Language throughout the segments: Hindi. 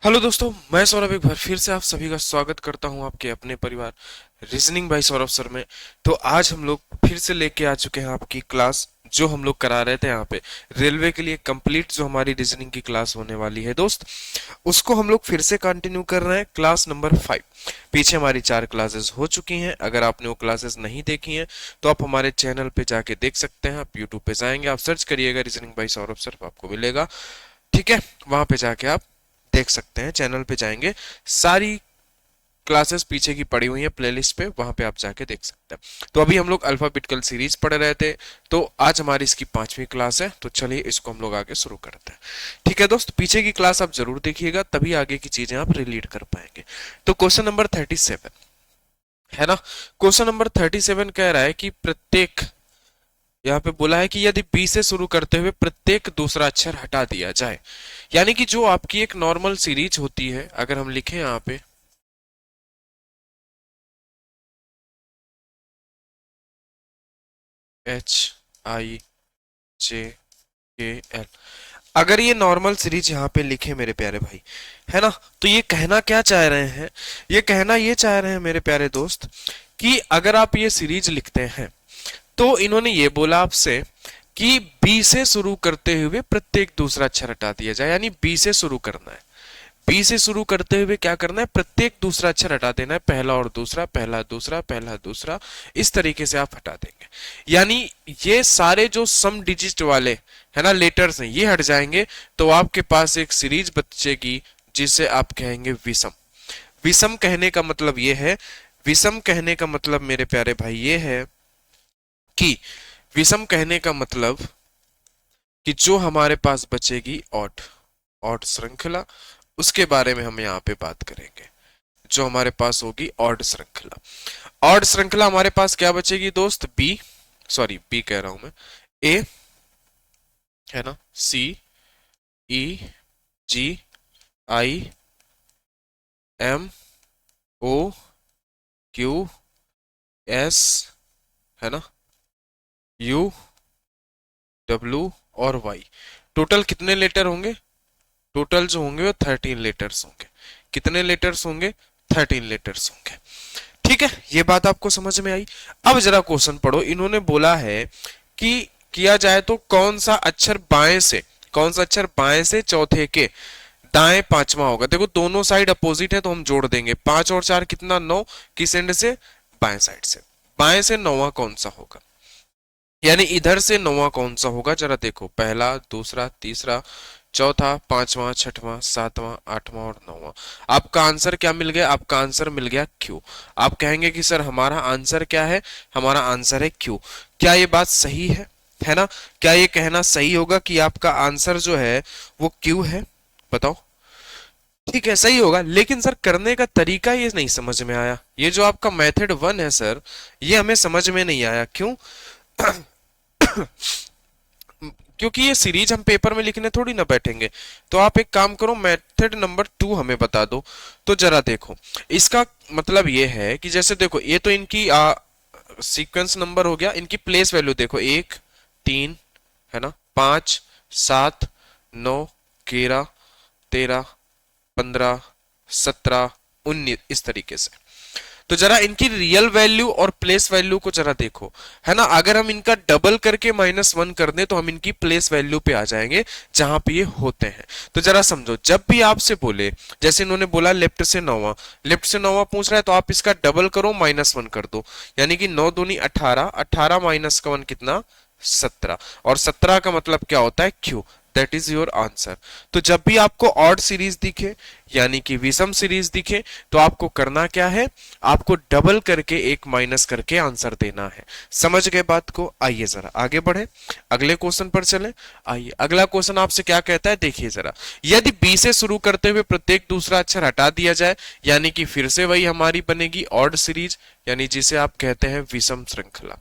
हेलो दोस्तों, मैं सौरभ एक बार फिर से आप सभी का स्वागत करता हूं आपके अपने परिवार रीजनिंग बाय सौरभ सर में। तो आज हम लोग फिर से लेके आ चुके हैं आपकी क्लास जो हम लोग करा रहे थे यहाँ पे रेलवे के लिए कंप्लीट जो हमारी रीजनिंग की क्लास होने वाली है दोस्त, उसको हम लोग फिर से कंटिन्यू कर रहे हैं। क्लास नंबर 5 पीछे हमारी 4 क्लासेस हो चुकी हैं। अगर आपने वो क्लासेस नहीं देखी हैं तो आप हमारे चैनल पे जाके देख सकते हैं। आप यूट्यूब पे जाएंगे, आप सर्च करिएगा रीजनिंग बाय सौरभ सर, आपको मिलेगा। ठीक है, वहां पे जाके आप देख सकते हैं। चैनल पे जाएंगे, सारी क्लासेस पीछे की पड़ी हुई है प्लेलिस्ट पे, वहां पे आप जाके देख सकते हैं। तो अभी हम लोग अल्फाबेटिकल सीरीज पढ़ रहे थे, तो आज हमारी इसकी 5वीं क्लास है। तो चलिए इसको हम लोग आगे शुरू करते हैं। ठीक है दोस्त, पीछे की क्लास आप जरूर देखिएगा, तभी आगे की चीजें आप रिलेट कर पाएंगे। तो क्वेश्चन नंबर 37 है ना। क्वेश्चन नंबर 37 कह रहा है कि प्रत्येक, यहाँ पे बोला है कि यदि बी से शुरू करते हुए प्रत्येक दूसरा अक्षर हटा दिया जाए, यानी कि जो आपकी एक नॉर्मल सीरीज होती है, अगर हम लिखें यहाँ पे HIJKL, अगर ये नॉर्मल सीरीज यहाँ पे लिखे मेरे प्यारे भाई, है ना, तो ये कहना क्या चाह रहे हैं? ये कहना ये चाह रहे हैं मेरे प्यारे दोस्त कि अगर आप ये सीरीज लिखते हैं तो इन्होंने ये बोला आपसे कि बी से शुरू करते हुए प्रत्येक दूसरा अक्षर हटा दिया जाए, यानी बी से शुरू करना है। बी से शुरू करते हुए क्या करना है? प्रत्येक दूसरा अक्षर हटा देना है। पहला और दूसरा, पहला दूसरा, पहला दूसरा, इस तरीके से आप हटा देंगे। यानी ये सारे जो सम डिजिट वाले है ना लेटर्स हैं, ये हट जाएंगे, तो आपके पास एक सीरीज बचेगी जिसे आप कहेंगे विषम। विषम कहने का मतलब ये है, विषम कहने का मतलब मेरे प्यारे भाई ये है कि विषम कहने का मतलब कि जो हमारे पास बचेगी ऑड, ऑड श्रृंखला, उसके बारे में हम यहाँ पे बात करेंगे। जो हमारे पास होगी ऑड श्रृंखला, ऑड श्रृंखला हमारे पास क्या बचेगी दोस्त? बी, सॉरी बी कह रहा हूं मैं, ए है ना, सी, ई, जी, आई, एम, ओ, क्यू, एस, है ना, यू, डब्ल्यू और वाई। टोटल कितने लेटर होंगे? टोटल जो होंगे वो 13 लेटर्स होंगे। कितने लेटर्स होंगे? 13 लेटर्स होंगे। ठीक है, ये बात आपको समझ में आई। अब जरा क्वेश्चन पढ़ो। इन्होंने बोला है कि किया जाए तो कौन सा अक्षर बाएं से, कौन सा अक्षर बाएं से चौथे के दाएं पांचवा होगा। देखो दोनों साइड अपोजिट है तो हम जोड़ देंगे। 5 और 4 कितना? 9। किस एंड से? बाएं साइड से। बाएं से नौवां कौन सा होगा, यानी इधर से नौवां कौन सा होगा? जरा देखो, पहला, दूसरा, तीसरा, चौथा, पांचवा, छठवां, सातवां, आठवां और नौवां। आपका आंसर क्या मिल गया? आपका आंसर मिल गया क्यू। आप कहेंगे कि सर हमारा आंसर क्या है? हमारा आंसर है क्यू। क्या ये बात सही है ना? क्या ये कहना सही होगा कि आपका आंसर जो है वो क्यू है? बताओ। ठीक है, सही होगा। लेकिन सर करने का तरीका ये नहीं समझ में आया। ये जो आपका मेथड 1 है सर, ये हमें समझ में नहीं आया। क्यों? क्योंकि ये सीरीज हम पेपर में लिखने थोड़ी ना बैठेंगे। तो आप एक काम करो, मेथड नंबर 2 हमें बता दो। तो जरा देखो, इसका मतलब ये है कि जैसे देखो, ये तो इनकी सीक्वेंस नंबर हो गया। इनकी प्लेस वैल्यू देखो, 1, 3, है ना, 5, 7, 9, 11, 13, 15, 17, 19, इस तरीके से। तो जरा इनकी रियल वैल्यू और प्लेस वैल्यू को जरा देखो, है ना। अगर हम इनका डबल करके -1 कर दें तो हम इनकी प्लेस वैल्यू पे आ जाएंगे जहां पे ये होते हैं। तो जरा समझो, जब भी आपसे बोले, जैसे इन्होंने बोला लेफ्ट से नौवां, लेफ्ट से नौवां पूछ रहा है तो आप इसका डबल करो, -1 कर दो, यानी कि 9 दूनी 18, 18 माइनस का 1 कितना? 17। और 17 का मतलब क्या होता है? Q. That is your answer. तो जब भी आपको ऑड सीरीज दिखे, यानी कि विषम सीरीज दिखे, तो आपको करना क्या है? आपको डबल करके एक माइनस करके आंसर देना है। समझ गए बात को? आइए जरा आगे बढ़े, अगले क्वेश्चन पर चलें। आइए, अगला क्वेश्चन आपसे क्या कहता है, देखिए जरा। यदि बी से शुरू करते हुए प्रत्येक दूसरा अक्षर हटा दिया जाए, यानी कि फिर से वही हमारी बनेगी ऑड सीरीज, यानी जिसे आप कहते हैं विषम श्रृंखला।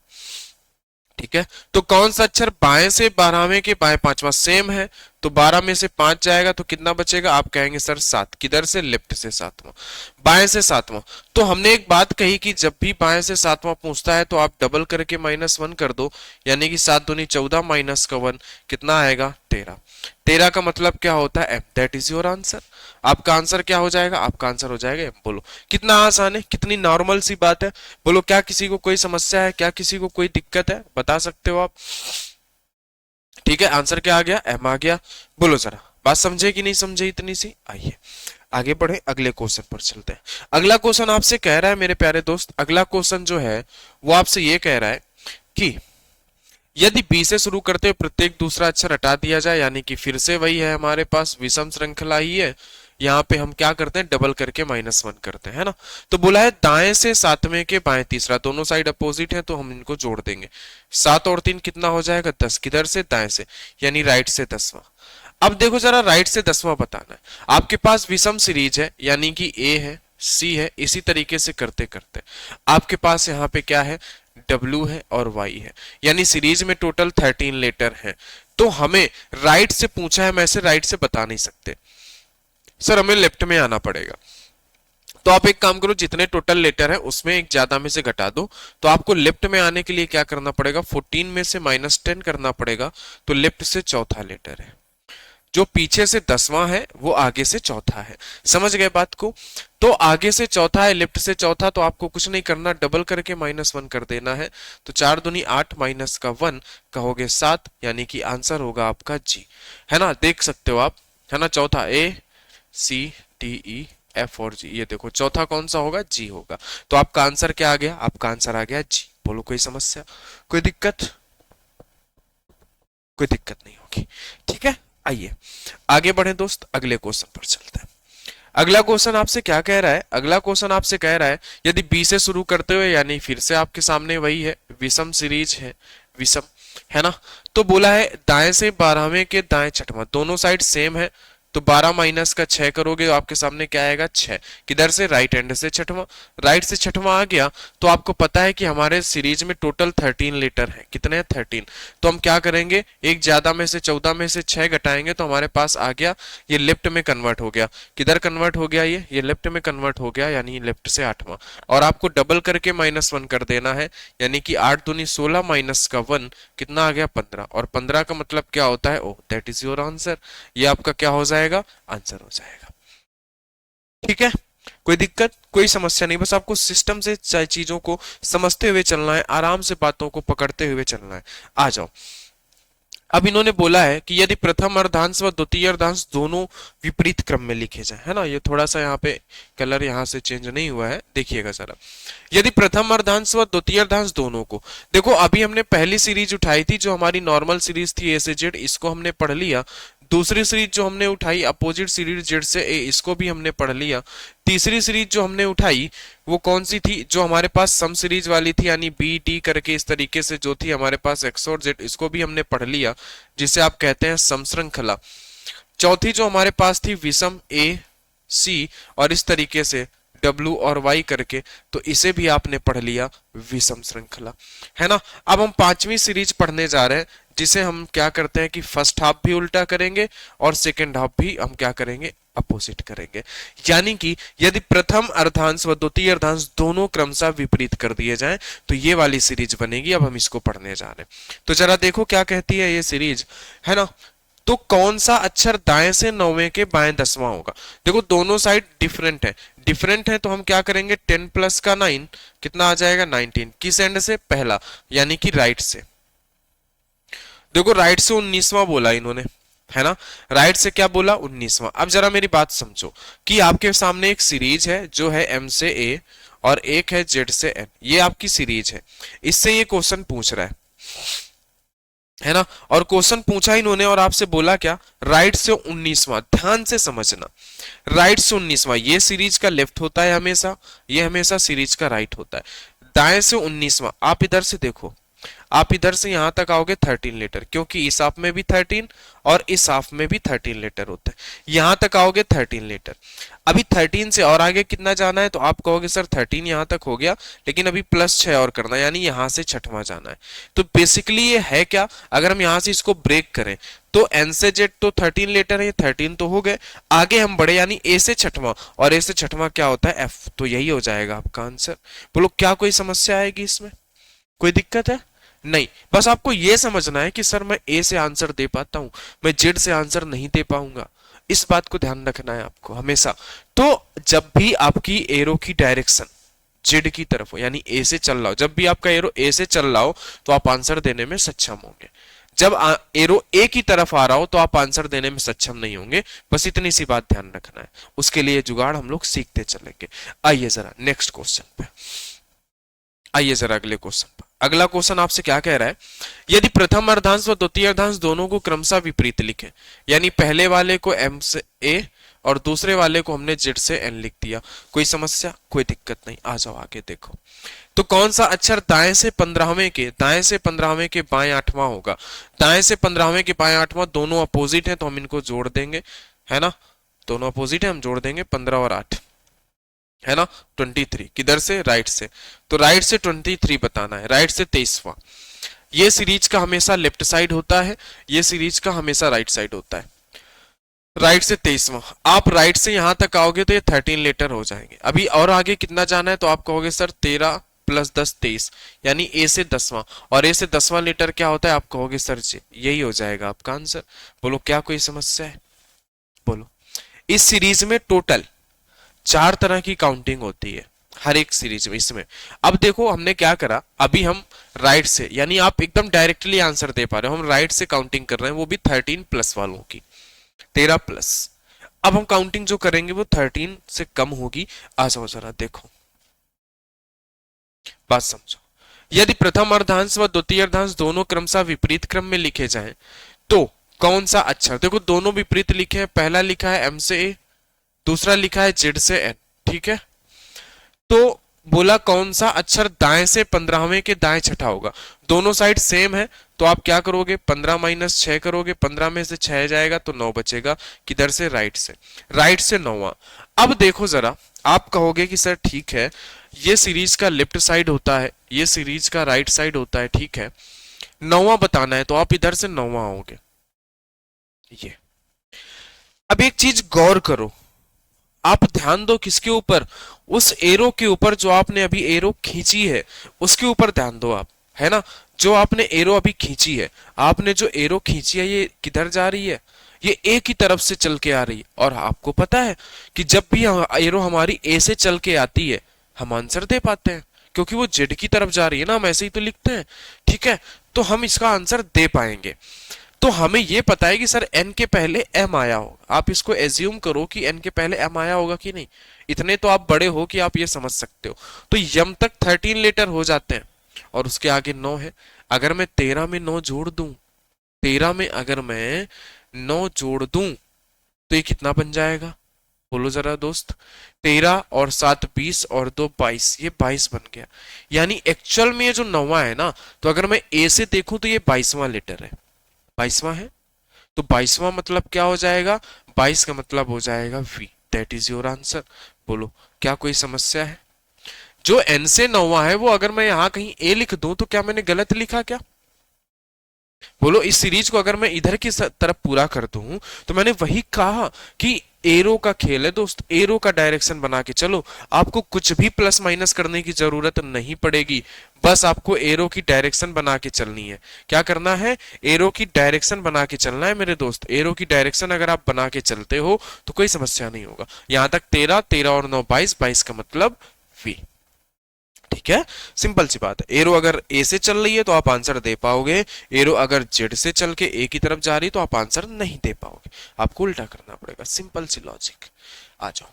ठीक है, तो कौन सा अक्षर बाएं से 12वें के बाएं पांचवा सेम है? तो 12 में से 5 जाएगा तो कितना बचेगा? आप कहेंगे सर 7। किधर से? लेफ्ट से सातवां, बाएं से सातवां। तो हमने एक बात कही कि जब भी बाएं से सातवां पूछता है तो आप डबल करके -1 कर दो, यानी कि 7 दूनी 14 माइनस का 1 कितना आएगा? 13। 13 का मतलब क्या होता है? M. That is your answer. आपका आंसर क्या हो जाएगा? आपका आंसर हो जाएगा एम। बोलो कितना आसान है, कितनी नॉर्मल सी बात है। बोलो क्या किसी को कोई समस्या है? क्या किसी को कोई दिक्कत है? बता सकते हो आप। ठीक है, आंसर क्या आ गया? एम आ गया। बोलो जरा बात समझे कि नहीं समझे इतनी सी? आइए आगे बढ़े, अगले क्वेश्चन पर चलते हैं। अगला क्वेश्चन आपसे कह रहा है मेरे प्यारे दोस्त, अगला क्वेश्चन जो है वो आपसे ये कह रहा है कि यदि बी से शुरू करते हुए प्रत्येक दूसरा अक्षर हटा दिया जाए, यानी कि फिर से वही है हमारे पास विषम श्रृंखला ही है। यहाँ पे हम क्या करते हैं? डबल करके -1 करते हैं, है ना। तो बोला है दाएं से सातवें के बाएं तीसरा, दोनों साइड अपोजिट है तो हम इनको जोड़ देंगे। 7 और 3 कितना हो जाएगा? 10। किधर से? दाएं से, यानी राइट से 10वां। अब देखो जरा राइट से 10वां बताना है। आपके पास विषम सीरीज है, यानी कि ए है, सी है, इसी तरीके से करते करते आपके पास यहाँ पे क्या है? W है और Y है, यानी सीरीज में टोटल 13 लेटर हैं। तो हमें राइट से पूछा है, मैं से राइट से बता नहीं सकते सर, हमें लेफ्ट में आना पड़ेगा। तो आप एक काम करो, जितने टोटल लेटर है उसमें एक ज्यादा में से घटा दो। तो आपको लेफ्ट में आने के लिए क्या करना पड़ेगा? 14 में से -10 करना पड़ेगा। तो लेफ्ट से चौथा लेटर है, जो पीछे से 10वां है वो आगे से चौथा है। समझ गए बात को? तो आगे से चौथा है, लेफ्ट से चौथा, तो आपको कुछ नहीं करना, डबल करके -1 कर देना है। तो 4 दूनी 8 माइनस का 1 कहोगे 7, यानी कि आंसर होगा आपका जी, है ना। देख सकते हो आप, है ना। चौथा ACDEF और जी, ये देखो चौथा कौन सा होगा? जी होगा। तो आपका आंसर क्या आ गया? आपका आंसर आ गया जी। बोलो कोई समस्या, कोई दिक्कत? कोई दिक्कत नहीं होगी, ठीक है। आइए आगे बढ़े दोस्त, अगले क्वेश्चन पर चलते हैं। अगला क्वेश्चन आपसे क्या कह रहा है? अगला क्वेश्चन आपसे कह रहा है यदि बी से शुरू करते हुए, यानी फिर से आपके सामने वही है, विषम सीरीज है, विषम, है ना। तो बोला है दाएं से 12वें के दाएं छठवां, दोनों साइड सेम है। तो 12 माइनस का 6 करोगे तो आपके सामने क्या आएगा? 6। किधर से? राइट हैंड से छठवां, राइट से छठवां आ गया। तो आपको पता है कि हमारे सीरीज में टोटल 13 लेटर है। कितने हैं? 13। तो हम क्या करेंगे? एक ज्यादा में से 14 में से 6 घटाएंगे तो हमारे पास आ गया, ये लेफ्ट में कन्वर्ट हो गया। किधर कन्वर्ट हो गया? ये लेफ्ट में कन्वर्ट हो गया, यानी लेफ्ट से 8वां। और आपको डबल करके -1 कर देना है, यानी कि 8 दूनी 16 माइनस का 1 कितना आ गया? 15। और 15 का मतलब क्या होता है? ओ, दैट इज योर आंसर। ये आपका क्या हो जाएगा? आंसर हो जाएगा। ठीक है, कोई दिक्कत, कोई समस्या नहीं, बस आपको सिस्टम से चीजों को समझते हुए चलना है, आराम से बातों को पकड़ते हुए चलना है। आ जाओ, अब इन्होंने बोला है कि यदि प्रथम अर्धांश व द्वितीय अर्धांश दोनों विपरीत क्रम में लिखे जाए, है ना। ये थोड़ा सा यहाँ पे कलर यहाँ से चेंज नहीं हुआ है, देखिएगा जरा। यदि प्रथम अर्धांश व द्वितीय अर्धांश दोनों को, देखो अभी हमने पहली सीरीज उठाई थी जो हमारी नॉर्मल सीरीज थी ए से जेड, इसको हमने पढ़ लिया। दूसरी सीरीज जो हमने उठाई अपोजिट सीरीज जेड से ए, इसको भी हमने पढ़ लिया। तीसरी सीरीज जो हमने उठाई वो कौन सी थी? जो हमारे पास सम सीरीज वाली थी, यानी बी टी करके इस तरीके से जो थी हमारे पास एक्स और जेड, इसको भी हमने पढ़ लिया, जिसे आप कहते हैं सम श्रृंखला। चौथी जो हमारे पास थी विषम ए सी और इस तरीके से W और Y करके, तो इसे भी आपने पढ़ लिया, विषम श्रृंखला, है ना। अब हम पांचवी सीरीज पढ़ने जा रहे हैं, जिसे हम क्या करते हैं कि फर्स्ट हाफ भी उल्टा करेंगे और सेकेंड हाफ भी हम क्या करेंगे? अपोजिट करेंगे। यानी कि यदि प्रथम अर्धांश व द्वितीय अर्धांश दोनों क्रमशः विपरीत कर दिए जाएं तो ये वाली सीरीज बनेगी। अब हम इसको पढ़ने जा रहे हैं, तो जरा देखो क्या कहती है ये सीरीज, है ना। तो कौन सा अक्षर दाएं से 9वें के बाएं 10वां होगा? देखो दोनों साइड डिफरेंट है, डिफरेंट है तो हम क्या करेंगे? 10 प्लस का 9 कितना आ जाएगा? 19। किस एंड से? पहला, यानी कि राइट से। देखो राइट से 19वां बोला इन्होंने, है ना। राइट से क्या बोला? 19वां। अब जरा मेरी बात समझो कि आपके सामने एक सीरीज है जो है M से A और एक है Z से N, ये आपकी सीरीज है। इससे ये क्वेश्चन पूछ रहा है ना। और क्वेश्चन पूछा इन्होंने और आपसे बोला क्या? राइट से 19वां। ध्यान से समझना, राइट से 19वां, ये सीरीज का लेफ्ट होता है हमेशा, ये हमेशा सीरीज का राइट होता है। दाएं से 19वां, आप इधर से देखो, आप इधर से यहां तक आओगे 13 लीटर, क्योंकि इस हाफ में भी 13 और इस हाफ में भी 13 लीटर होता है। यहां तक आओगे 13 लीटर। अभी 13 से और आगे कितना जाना है, तो आप कहोगे सर 13 यहां तक हो गया, लेकिन अभी प्लस 6 और करना है, यानी यहां से छठवां जाना है। तो बेसिकली ये है क्या, अगर हम यहां से इसको ब्रेक करें तो एन से जेड तो 13 लीटर है, 13 तो हो गए, आगे हम बढ़े यानी ए से छठवां, और ए से छठवां क्या होता है, एफ। तो यही हो जाएगा आपका आंसर। बोलो क्या कोई समस्या आएगी इसमें, कोई दिक्कत है? नहीं, बस आपको यह समझना है कि सर मैं ए से आंसर दे पाता हूं, मैं जेड से आंसर नहीं दे पाऊंगा। इस बात को ध्यान रखना है आपको हमेशा। तो जब भी आपकी एरो की डायरेक्शन जेड की तरफ हो, यानी ए से चल रहा हो, जब भी आपका एरो ए से चल रहा हो तो आप आंसर देने में सक्षम होंगे। जब एरो ए की तरफ आ रहा हो तो आप आंसर देने में सक्षम नहीं होंगे। बस इतनी सी बात ध्यान रखना है, उसके लिए जुगाड़ हम लोग सीखते चलेंगे। आइए जरा नेक्स्ट क्वेश्चन पे, आइए जरा अगले क्वेश्चन पर। अगला क्वेश्चन आपसे क्या कह रहा है, यदि प्रथम अर्धांश व द्वितीय अर्धांश दोनों को क्रमशः विपरीत लिखें, यानी पहले वाले को एम से ए और दूसरे वाले को हमने जेड से एन लिख दिया, कोई समस्या, कोई दिक्कत नहीं। आ जाओ आगे देखो। तो कौन सा अक्षर दाएं से 15वें के बाएं आठवां होगा? दाएं से 15वें के बाएं आठवां दोनों अपोजिट हैं, तो हम इनको जोड़ देंगे, है ना, दोनों अपोजिट है, हम जोड़ देंगे 15 और 8, है ना, 23। किधर से, राइट से, तो राइट से 23 बताना है, राइट से 23वां। ये सीरीज का हमेशा लेफ्ट साइड होता है, ये सीरीज का हमेशा राइट साइड होता है। राइट से 23वां, आप राइट से यहां तक आओगे तो ये 13 लीटर हो जाएंगे। अभी और आगे कितना जाना है, तो आप कहोगे सर 13 प्लस 10 23, यानी ए से 10वां, और ए से 10वां लीटर क्या होता है, आप कहोगे सर जी यही हो जाएगा आपका आंसर। बोलो क्या कोई समस्या है, बोलो। इस सीरीज में टोटल 4 तरह की काउंटिंग होती है हर एक सीरीज में। इसमें अब देखो हमने क्या करा, अभी हम राइट से, यानी आप एकदम डायरेक्टली आंसर दे पा रहे हो, हम राइट से काउंटिंग कर रहे हैं, वो भी 13 प्लस वालों की, 13 प्लस। अब हम काउंटिंग जो करेंगे वो 13 से कम होगी। आ जाओ जरा देखो, बात समझो। यदि प्रथम अर्धांश व द्वितीय अर्धांश दोनों क्रमशः विपरीत क्रम में लिखे जाएं, तो कौन सा अक्षर, देखो दोनों विपरीत लिखे हैं, पहला लिखा है एम से ए, दूसरा लिखा है जेड से एन, ठीक है। तो बोला कौन सा अक्षर दाएं से 15वें के दाएं छठा होगा, दोनों साइड सेम है, तो आप क्या करोगे 15 माइनस 6 करोगे, 15 में से 6 जाएगा तो 9 बचेगा, किधर से, राइट से, राइट से 9वां। अब देखो जरा, आप कहोगे कि सर ठीक है, ये सीरीज का लेफ्ट साइड होता है, ये सीरीज का राइट साइड होता है, ठीक है, 9वां बताना है, तो आप इधर से 9वां आओगे। ये अब एक चीज गौर करो, आप ध्यान दो किसके ऊपर, उस एरो के ऊपर जो आपने अभी एरो खींची है, उसके ऊपर ध्यान दो आप, है ना। जो आपने एरो अभी खींची है, आपने जो एरो खींची है, ये किधर जा रही है, ये ए की तरफ से चल के आ रही है। और आपको पता है कि जब भी एरो हमारी ए से चल के आती है, हम आंसर दे पाते हैं, क्योंकि वो जेड की तरफ जा रही है ना, हम ऐसे ही तो लिखते हैं, ठीक है। तो हम इसका आंसर दे पाएंगे। तो हमें यह पता है कि सर एन के पहले एम आया होगा, आप इसको एज्यूम करो कि एन के पहले एम आया होगा कि नहीं, इतने तो आप बड़े हो कि आप ये समझ सकते हो। तो यम तक 13 लीटर हो जाते हैं, और उसके आगे 9 है। अगर मैं 13 में 9 जोड़ दूं, 13 में अगर मैं 9 जोड़ दूं, तो ये कितना बन जाएगा, बोलो जरा दोस्त। 13 और 7 20 और 2 22, ये 22 बन गया। यानी एक्चुअल में ये जो 9वां है ना, तो अगर मैं ए से देखूं तो ये 22वां लीटर है, 22वां है। तो 22वां मतलब क्या हो जाएगा, 22 का मतलब हो जाएगा V, that is your answer. बोलो क्या कोई समस्या है? जो एन से 9वां है, वो अगर मैं यहां कहीं ए लिख दूं तो क्या मैंने गलत लिखा क्या? बोलो इस सीरीज को अगर मैं इधर की तरफ पूरा कर दूं, तो मैंने वही कहा कि एरो का खेल है दोस्त, एरो का डायरेक्शन बना के चलो, आपको कुछ भी प्लस माइनस करने की जरूरत नहीं पड़ेगी, बस आपको एरो की डायरेक्शन बना के चलनी है। क्या करना है, एरो की डायरेक्शन बना के चलना है मेरे दोस्त। एरो की डायरेक्शन अगर आप बना के चलते हो तो कोई समस्या नहीं होगा। यहां तक 13, 13 और 9 22, 22 का मतलब वी, ठीक है, सिंपल सी बात है। एरो अगर ए से चल रही है तो आप आंसर दे पाओगे, एरो अगर जेड से चल के ए की तरफ जा रही है तो आप आंसर नहीं दे पाओगे, आपको उल्टा करना पड़ेगा, सिंपल सी लॉजिक। आ जाओ।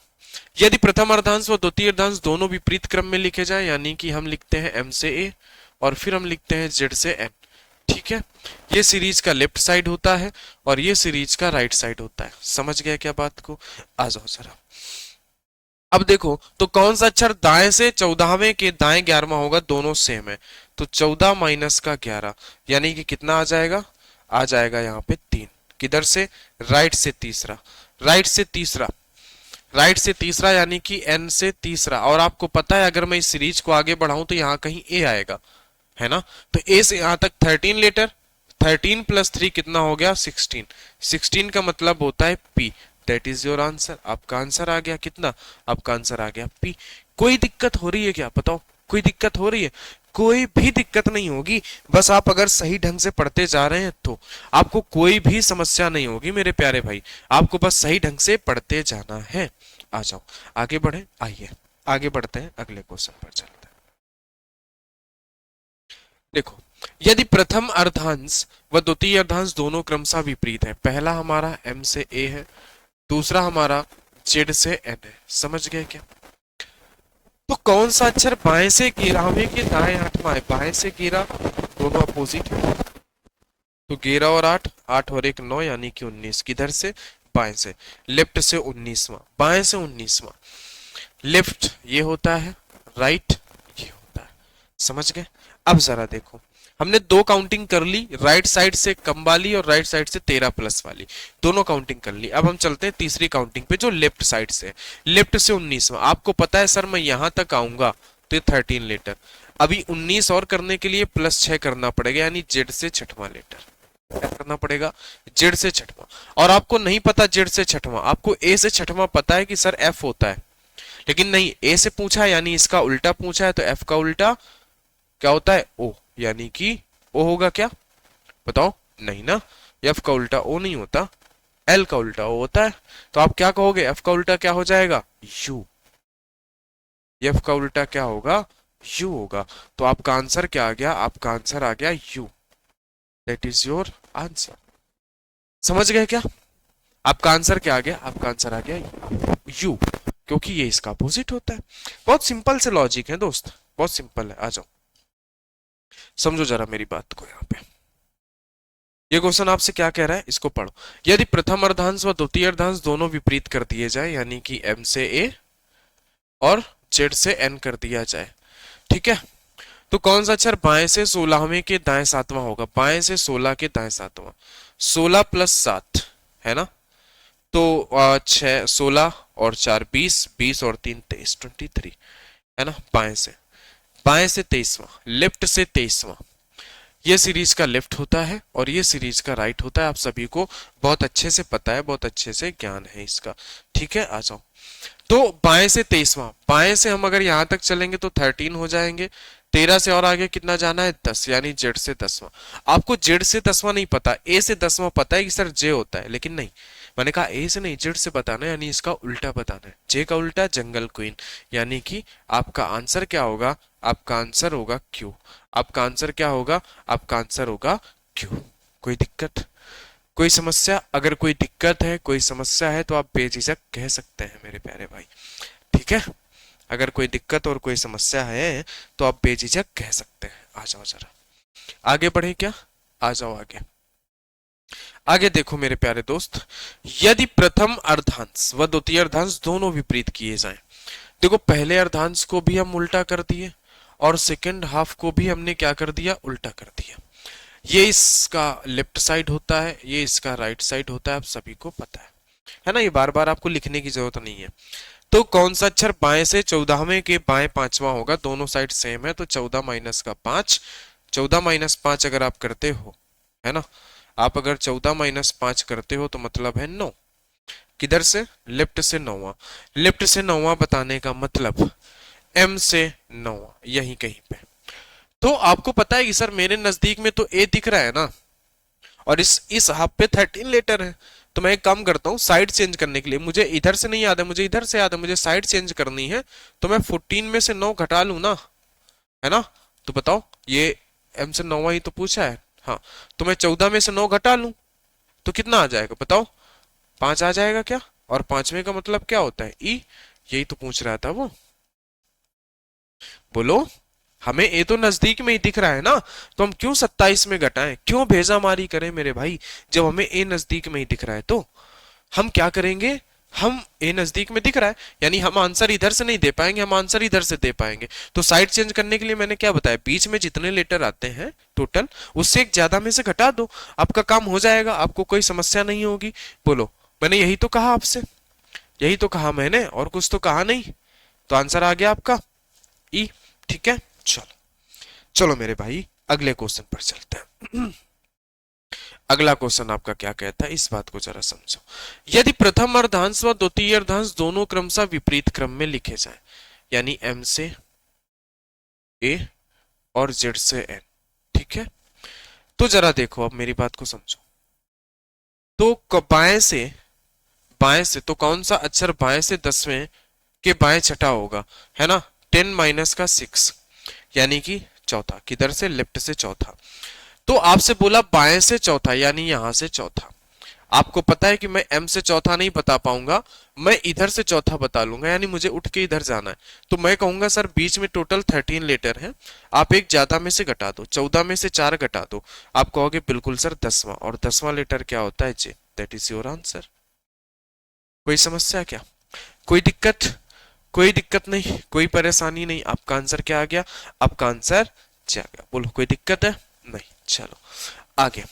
यदि प्रथम अर्धांश व द्वितीय अर्धांश दोनों विपरीत क्रम में लिखे जाए, यानी कि हम लिखते हैं एम से ए और फिर हम लिखते हैं जेड से एन, ठीक है। ये सीरीज का लेफ्ट साइड होता है और ये सीरीज का राइट साइड होता है। समझ गया क्या बात को? आ जाओ जरा। अब देखो तो कौन सा अक्षर दाएं से 14वें के दाएं 11वां होगा, दोनों सेम है, तो 14 माइनस का 11 यानी कि कितना आ जाएगा, आ जाएगा यहाँ पे 3। किधर से, राइट से तीसरा, राइट से तीसरा, राइट से तीसरा यानी कि n से तीसरा। और आपको पता है अगर मैं इस सीरीज को आगे बढ़ाऊं तो यहाँ कहीं a आएगा, है ना। तो a से यहाँ तक 13 लेटर, 13 प्लस 3 कितना हो गया 16, 16 का मतलब होता है p। That is your answer. आपका आंसर आ गया कितना, आपका आंसर आ गया p। कोई दिक्कत हो रही है क्या, बताओ, कोई दिक्कत हो रही है? कोई भी दिक्कत नहीं होगी, बस आप अगर सही ढंग से पढ़ते जा रहे हैं तो आपको कोई भी समस्या नहीं होगी मेरे प्यारे भाई। आपको बस सही ढंग से पढ़ते जाना है। आ जाओ आगे बढ़े, आइए आगे बढ़ते हैं, अगले क्वेश्चन पर चलते हैं। देखो, यदि प्रथम अर्धांश व द्वितीय अर्धांश दोनों क्रमशः विपरीत है, पहला हमारा m से a है, दूसरा हमारा z से n है, समझ गए क्या? तो कौन सा अक्षर बाएं से गिरावे के दाएं आठवां है? बाएं से गिरा, दोनों अपोजिट है, तो 11 और 8, 8 और 1 9 यानी कि 19। किधर से, बाएं से, लेफ्ट से 19वां, बाएं से 19वां। लेफ्ट ये होता है, राइट ये होता है, समझ गए? अब जरा देखो, हमने दो काउंटिंग कर ली, राइट साइड से कम वाली और राइट साइड से 13 प्लस वाली, दोनों काउंटिंग कर ली। अब हम चलते हैं तीसरी काउंटिंग पे जो लेफ्ट साइड से, लेफ्ट से 19वां। आपको पता है सर मैं यहां तक आऊंगा तो ये 13 लेटर, अभी 19 और करने के लिए प्लस 6 करना पड़ेगा, यानी जेड से छठवां लेटर क्या करना पड़ेगा, जेड से छठवां। और आपको नहीं पता जेड से छठवां, आपको ए से छठवां पता है कि सर एफ होता है, लेकिन नहीं, ए से पूछा यानी इसका उल्टा पूछा है, तो एफ का उल्टा क्या होता है, ओ, यानी कि ओ होगा क्या, बताओ? नहीं ना, एफ का उल्टा ओ नहीं होता, एल का उल्टा ओ होता है। तो आप क्या कहोगे, एफ का उल्टा क्या हो जाएगा, यू। एफ का उल्टा क्या होगा, यू होगा। तो आपका आंसर क्या आ गया, आपका आंसर आ गया you. That is your answer. समझ गए क्या? आपका आंसर क्या आ गया, आपका आंसर आ गया यू, क्योंकि ये इसका अपोजिट होता है। बहुत सिंपल से लॉजिक है दोस्त, बहुत सिंपल है। आ जाओ समझो जरा मेरी बात को। यहाँ पे ये क्वेश्चन आपसे क्या कह रहा है, इसको पढ़ो। यदि प्रथम अर्धांश व द्वितीय अर्धांश दोनों विपरीत कर दिए जाए, यानी कि m से a और z से n कर दिया जाए, ठीक है, तो कौन सा अक्षर बाएं से 16वें के दाएं सातवां होगा? बाएं से 16 के दाएं सातवां, 16 प्लस 7 है ना, तो 6 16 और 4 20, 20 और 3 23, 23 है ना। बाएं से, बाएं से 23वां, लेफ्ट से 23वां। ये सीरीज का लेफ्ट होता है और ये सीरीज का राइट होता है। आप सभी को बहुत अच्छे से पता है, बहुत अच्छे से ज्ञान है इसका, ठीक है। आ जाओ, तो बाएं से 23वां, बाएं से हम अगर यहां तक चलेंगे तो 13 हो जाएंगे, 13 से और आगे कितना जाना है 10, यानी जेड से 10वां। आपको जेड से 10वां नहीं पता, ए से 10वां पता है कि सर जे होता है, लेकिन नहीं, मैंने कहा ए से नहीं जेड से बताना है, यानी इसका उल्टा बताना है। जे का उल्टा जंगल क्वीन, यानी कि आपका आंसर क्या होगा, आपका आंसर होगा क्यू। आपका आंसर क्या होगा, आपका आंसर होगा क्यू। कोई दिक्कत, कोई समस्या? अगर कोई दिक्कत है, कोई समस्या है तो आप बेझिझक कह सकते हैं मेरे प्यारे भाई, ठीक है। अगर कोई दिक्कत और कोई समस्या है तो आप बेझिझक कह सकते हैं। आ जाओ जरा आगे बढ़े क्या, आ जाओ आगे। आगे देखो मेरे प्यारे दोस्त, यदि प्रथम अर्धांश व द्वितीय अर्धांश दोनों विपरीत किए जाएं, देखो पहले अर्धांश को भी हम उल्टा कर दिए और सेकेंड हाफ को भी हमने क्या कर दिया, उल्टा कर दिया। ये इसका लेफ्ट साइड होता है, ये इसका राइट साइड होता है, आप सभी को पता है ना, ये बार बार आपको लिखने की जरूरत नहीं है। तो कौन सा अक्षर बाएं से 14वें के बाएं पांचवा होगा? दोनों साइड सेम है, तो 14 माइनस का 5, 14 माइनस 5 अगर आप करते हो, है ना, आप अगर 14 माइनस 5 करते हो तो मतलब है 9। किधर से, लेफ्ट से 9वां, लेफ्ट से 9वां बताने का मतलब m से 9वां, यही कहीं पे। तो आपको पता है कि सर मेरे नजदीक में तो a दिख रहा है ना, और इस हाफ पे 13 लेटर है, तो मैं एक काम करता हूँ, साइड चेंज करने के लिए, मुझे इधर से नहीं याद है, मुझे इधर से याद है, मुझे साइड चेंज करनी है, तो मैं 14 में से 9 घटा लू ना, है ना। तो बताओ, ये m से 9वां ही तो पूछा है, हाँ, तो मैं 14 में से 9 घटा लूं तो कितना आ जाएगा बताओ, 5 आ जाएगा क्या? और 5वें का मतलब क्या होता है, ई, यही तो पूछ रहा था वो, बोलो। हमें ए तो नजदीक में ही दिख रहा है ना, तो हम क्यों 27 में घटाएं, क्यों भेजा मारी करें मेरे भाई, जब हमें ए नजदीक में ही दिख रहा है। तो हम क्या करेंगे, हम ए नजदीक में दिख रहा है, यानी हम आंसर इधर से नहीं दे पाएंगे, हम आंसर इधर से दे पाएंगे। तो साइड चेंज करने के लिए मैंने क्या बताया, बीच में जितने लेटर आते हैं टोटल, उससे एक ज्यादा में से घटा दो, आपका काम हो जाएगा, आपको कोई समस्या नहीं होगी। बोलो, मैंने यही तो कहा आपसे, यही तो कहा मैंने, और कुछ तो कहा नहीं। तो आंसर आ गया आपका ई। ठीक है, चलो चलो मेरे भाई अगले क्वेश्चन पर चलते हैं। अगला क्वेश्चन आपका क्या कहता है, इस बात को जरा समझो। यदि प्रथम अर्धांश व द्वितीय अर्धांश दोनों क्रमशः विपरीत क्रम में लिखे जाए, यानी m से a और z से n, ठीक है, तो जरा देखो अब मेरी बात को समझो। तो बाएं से तो कौन सा अक्षर बाएं से 10वें के बाएं छठा होगा, है ना, 10 माइनस का 6, यानी कि चौथा, किधर से, लेफ्ट से चौथा। तो आपसे बोला बाएं से चौथा, यानी यहां से चौथा। आपको पता है कि मैं m से चौथा नहीं बता पाऊंगा, मैं इधर से चौथा बता लूंगा, यानी मुझे उठ के इधर जाना है। तो मैं कहूंगा सर बीच में टोटल 13 लेटर है, आप एक ज्यादा में से घटा दो, 14 में से 4 घटा दो। आप कहोगे बिल्कुल सर 10वां, और 10वां लेटर क्या होता है, J. That is your answer. कोई समस्या क्या, कोई दिक्कत, कोई दिक्कत नहीं, कोई परेशानी नहीं। आपका आंसर क्या आ गया, आपका आंसर जे आ गया। बोलो कोई दिक्कत है, नहीं। चलो आगे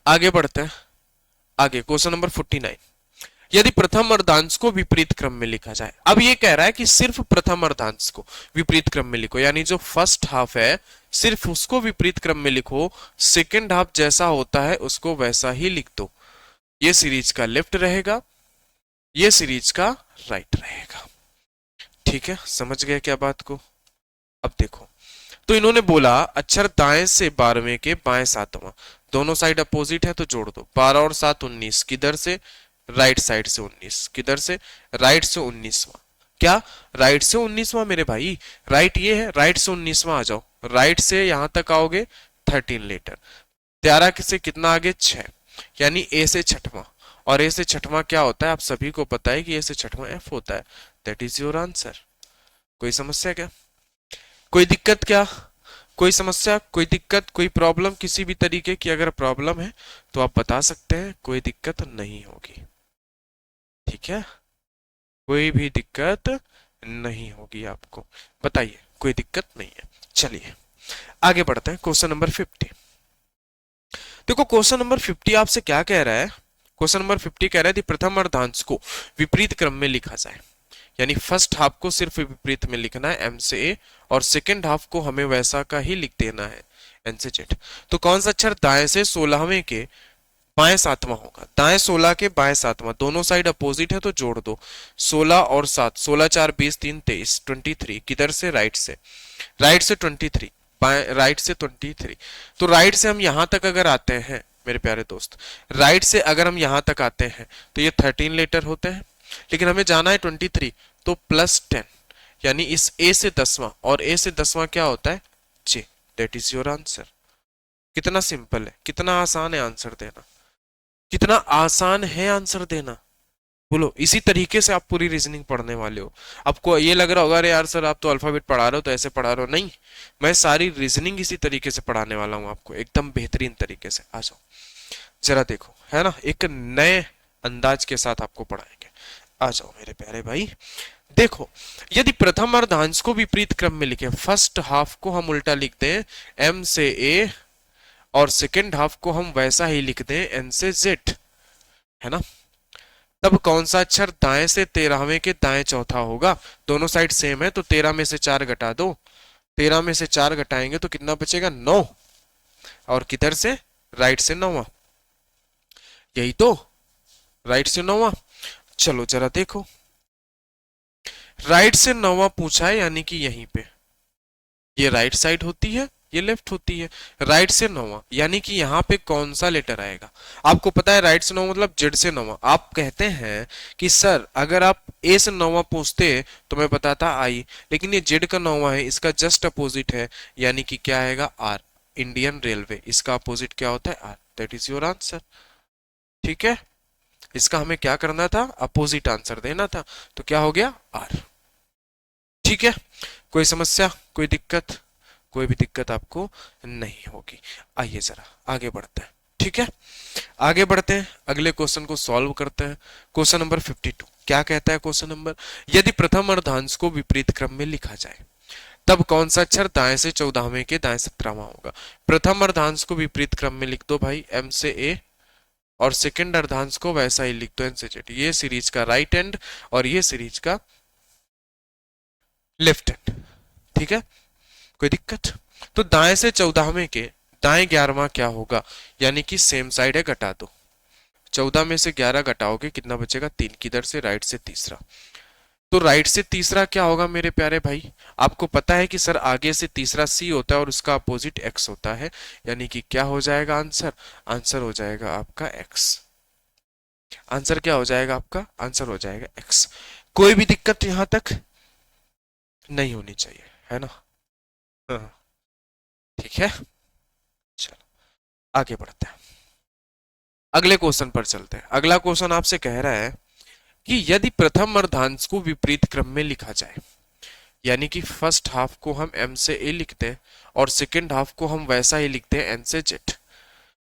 आगे बढ़ते हैं। आगे क्वेश्चन नंबर 49। यदि प्रथम अर्धांश को विपरीत क्रम में लिखा जाए, अब ये कह रहा है कि सिर्फ प्रथम अर्धांश को विपरीत क्रम में लिखो, यानी जो फर्स्ट हाफ है सिर्फ उसको विपरीत क्रम में लिखो, सेकेंड हाफ जैसा होता है उसको वैसा ही लिख दो। ये सीरीज का लेफ्ट रहेगा, ये सीरीज का राइट रहेगा। ठीक है, समझ गए क्या बात को। अब देखो, तो इन्होंने बोला अक्षर दाएं से 12वें के बाएं 7वां, दोनों साइड अपोजिट है तो जोड़ दो। 12 और 7 19, किधर से, राइट साइड से 19, किधर से, राइट से 19वां। क्या, राइट से 19वां मेरे भाई, राइट ये है, राइट से 19वां आ जाओ। राइट से यहां तक आओगे 13 लेटर, 13 से कितना आगे 6, यानी ए से छठवां। और ए से छठवां क्या होता है, आप सभी को पता है कि ए से छठवां एफ होता है। That is your answer. कोई समस्या क्या, कोई दिक्कत क्या, कोई समस्या, कोई दिक्कत, कोई प्रॉब्लम, किसी भी तरीके की अगर प्रॉब्लम है तो आप बता सकते हैं, कोई दिक्कत नहीं होगी। ठीक है, कोई भी दिक्कत नहीं होगी आपको, बताइए, कोई दिक्कत नहीं है। चलिए आगे बढ़ते हैं, क्वेश्चन नंबर 50। देखो क्वेश्चन नंबर 50 आपसे क्या कह रहा है, क्वेश्चन नंबर 50 कह रहा है कि प्रथम अर्धांश को विपरीत क्रम में लिखा जाए, यानी फर्स्ट हाफ को सिर्फ विपरीत में लिखना है, एम से ए, और सेकेंड हाफ को हमें वैसा का ही लिख देना है, एन से जेड। तो कौन सा अक्षर दाएं से 16वें के बाएं 7वां होगा, दाएं 16 के बाएं 7वां, दोनों साइड अपोजिट है तो जोड़ दो। 16 और 7, 16 4 20 3 23, 23, किधर से, राइट से, राइट से 23, बाएं राइट से 23। तो राइट से हम यहां तक अगर आते हैं मेरे प्यारे दोस्त, राइट से अगर हम यहां तक आते हैं तो ये 13 लेटर होते हैं, लेकिन हमें जाना है 23, तो +10, यानी इस ए से 10वां, और ए से 10वां क्या होता है, J. That is your answer. कितना सिंपल है, कितना आसान है आंसर देना, कितना आसान है आंसर देना। बोलो, इसी तरीके से आप पूरी रीजनिंग पढ़ने वाले हो। आपको ये लग रहा होगा अरे यार सर आप तो अल्फाबेट पढ़ा रहे हो तो ऐसे पढ़ा रहे हो, नहीं, मैं सारी रीजनिंग इसी तरीके से पढ़ाने वाला हूं आपको, एकदम बेहतरीन तरीके से। आ जाओ जरा देखो, है ना, एक नए अंदाज के साथ आपको पढ़ाएंगे। आ जाओ मेरे प्यारे भाई, देखो, यदि प्रथम अर्धांश को विपरीत क्रम में लिखे, फर्स्ट हाफ को हम उल्टा लिखते हैं एम से ए, और सेकेंड हाफ को हम वैसा ही लिखते हैं एन से जेड, है ना, तब कौन सा अक्षर दाएं से 13वें के दाएं चौथा होगा। दोनों साइड सेम है तो 13 में से 4 घटा दो, 13 में से 4 घटाएंगे तो कितना बचेगा, 9, और किधर से, राइट से 9वां, यही तो, राइट से 9वां। चलो जरा देखो, राइट से 9वां पूछा है, यानी कि यहीं पे ये राइट साइड होती है, ये लेफ्ट होती है, राइट से 9वां, यानी कि यहाँ पे कौन सा लेटर आएगा। आपको पता है राइट से 9वां मतलब जेड से 9वां। आप कहते हैं कि सर अगर आप ए से 9वां पूछते तो मैं बताता आई, लेकिन ये जेड का 9वां है, इसका जस्ट अपोजिट है, यानी कि क्या आएगा, आर। इंडियन रेलवे, इसका अपोजिट क्या होता है, R. That is your answer. ठीक है, इसका हमें क्या करना था, अपोजिट आंसर देना था, तो क्या हो गया, आर। ठीक है, कोई समस्या, कोई दिक्कत, कोई भी दिक्कत आपको नहीं होगी। आइए जरा आगे बढ़ते हैं। ठीक ठीक है, आगे बढ़ते हैं, अगले क्वेश्चन को सॉल्व करते हैं। क्वेश्चन नंबर 52 क्या कहता है? क्वेश्चन नंबर, यदि प्रथम अर्धांश को विपरीत क्रम में लिखा जाए तब कौन सा अक्षर दाएं से 14वें के दाएं 17वां होगा? प्रथम अर्धांश को विपरीत क्रम में लिख दो भाई, एम से ए, और सेकंड अर्धांश को वैसा ही लिख दो, एन से जेड। ये सीरीज का राइट एंड और ये सीरीज का लेफ्ट एंड। ठीक है, कोई दिक्कत? तो दाएं से 14वें के दाएं 11वां क्या होगा? यानी कि सेम साइड है, घटा दो। 14 में से 11 घटाओगे कितना बचेगा? 3। किधर से? राइट से तीसरा। तो राइट से तीसरा क्या होगा मेरे प्यारे भाई? आपको पता है कि सर आगे से तीसरा सी होता है और उसका अपोजिट एक्स होता है, यानी कि क्या हो जाएगा आंसर? आंसर हो जाएगा आपका एक्स। आंसर क्या हो जाएगा आपका? आंसर हो जाएगा एक्स। कोई भी दिक्कत यहां तक नहीं होनी चाहिए, है ना? हाँ, ठीक है, चलो आगे बढ़ते हैं, अगले क्वेश्चन पर चलते हैं। अगला क्वेश्चन आपसे कह रहा है कि यदि प्रथम अर्धांश को विपरीत क्रम में लिखा जाए, यानी कि फर्स्ट हाफ को हम एम से ए लिखते हैं और सेकेंड हाफ को हम वैसा ही लिखते हैं एन से जेड,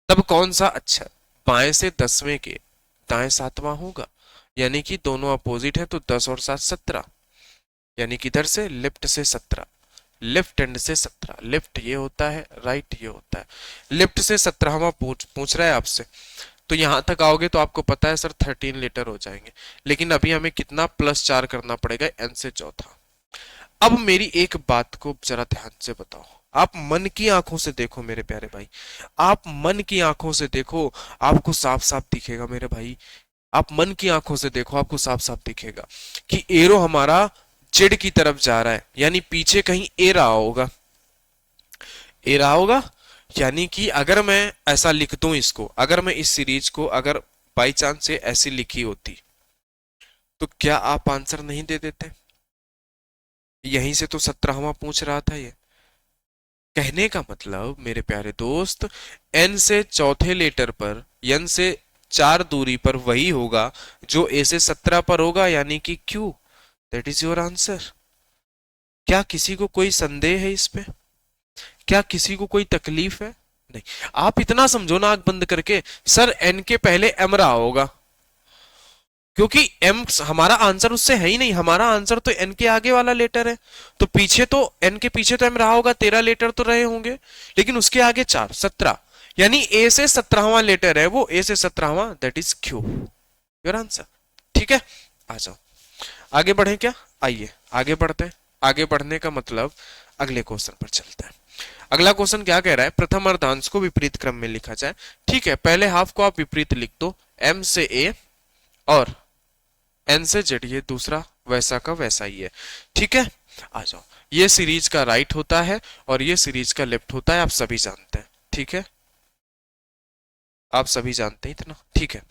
तब कौन सा अक्षर बाएं से 10वें के दाएं 7वां होगा? यानी कि दोनों अपोजिट है, तो 10 और 7 17, यानी कि इधर से लेफ्ट से 17, लेफ्ट एंड से 17। लेफ्ट ये होता है, राइट ये होता है। लेफ्ट से 17वां पूछ रहा है आपसे, तो यहां तक आओगे तो आपको पता है सर 13 लेटर हो जाएंगे, लेकिन अभी हमें कितना +4 करना पड़ेगा, एन से चौथा। अब मेरी एक बात को जरा ध्यान से बताओ, आप मन की आंखों से देखो मेरे प्यारे भाई, आप मन की आंखों से देखो, आपको साफ साफ दिखेगा मेरे भाई। आप मन की आंखों से देखो, आपको साफ साफ दिखेगा कि एरो हमारा जेड की तरफ जा रहा है, यानी पीछे कहीं ए रहा होगा, ए रहा होगा। यानी कि अगर मैं ऐसा लिख दूं इसको, अगर मैं इस सीरीज को अगर बाई चांस से ऐसी लिखी होती, तो क्या आप आंसर नहीं दे देते? यहीं से तो 17वां पूछ रहा था ये। कहने का मतलब मेरे प्यारे दोस्त, एन से चौथे लेटर पर, एन से 4 दूरी पर वही होगा जो ए से 17 पर होगा, यानी कि Q. That is your answer. क्या किसी को कोई संदेह है इस पे? क्या किसी को कोई तकलीफ है? नहीं। आप इतना समझो ना आंख बंद करके, सर एन के पहले एम रहा होगा, क्योंकि एम हमारा आंसर उससे है ही नहीं, हमारा आंसर तो एन के आगे वाला लेटर है, तो पीछे तो एन के पीछे तो एम रहा होगा, 13 लेटर तो रहे होंगे, लेकिन उसके आगे 4 17, यानी ए से 17वां लेटर है वो, ए से 17वां, that is Q, your answer. ठीक है, आ जाओ आगे बढ़े क्या? आइए आगे बढ़ते हैं। आगे बढ़ने का मतलब अगले क्वेश्चन पर चलते हैं। अगला क्वेश्चन क्या कह रहा है? प्रथम अर्धांश को विपरीत क्रम में लिखा जाए। ठीक है, पहले हाफ को आप विपरीत लिख दो, एम से ए और एन से जेड, ये दूसरा वैसा का वैसा ही है। ठीक है, आ जाओ। ये सीरीज का राइट होता है और ये सीरीज का लेफ्ट होता है, आप सभी जानते हैं। ठीक है, आप सभी जानते हैं इतना। ठीक है,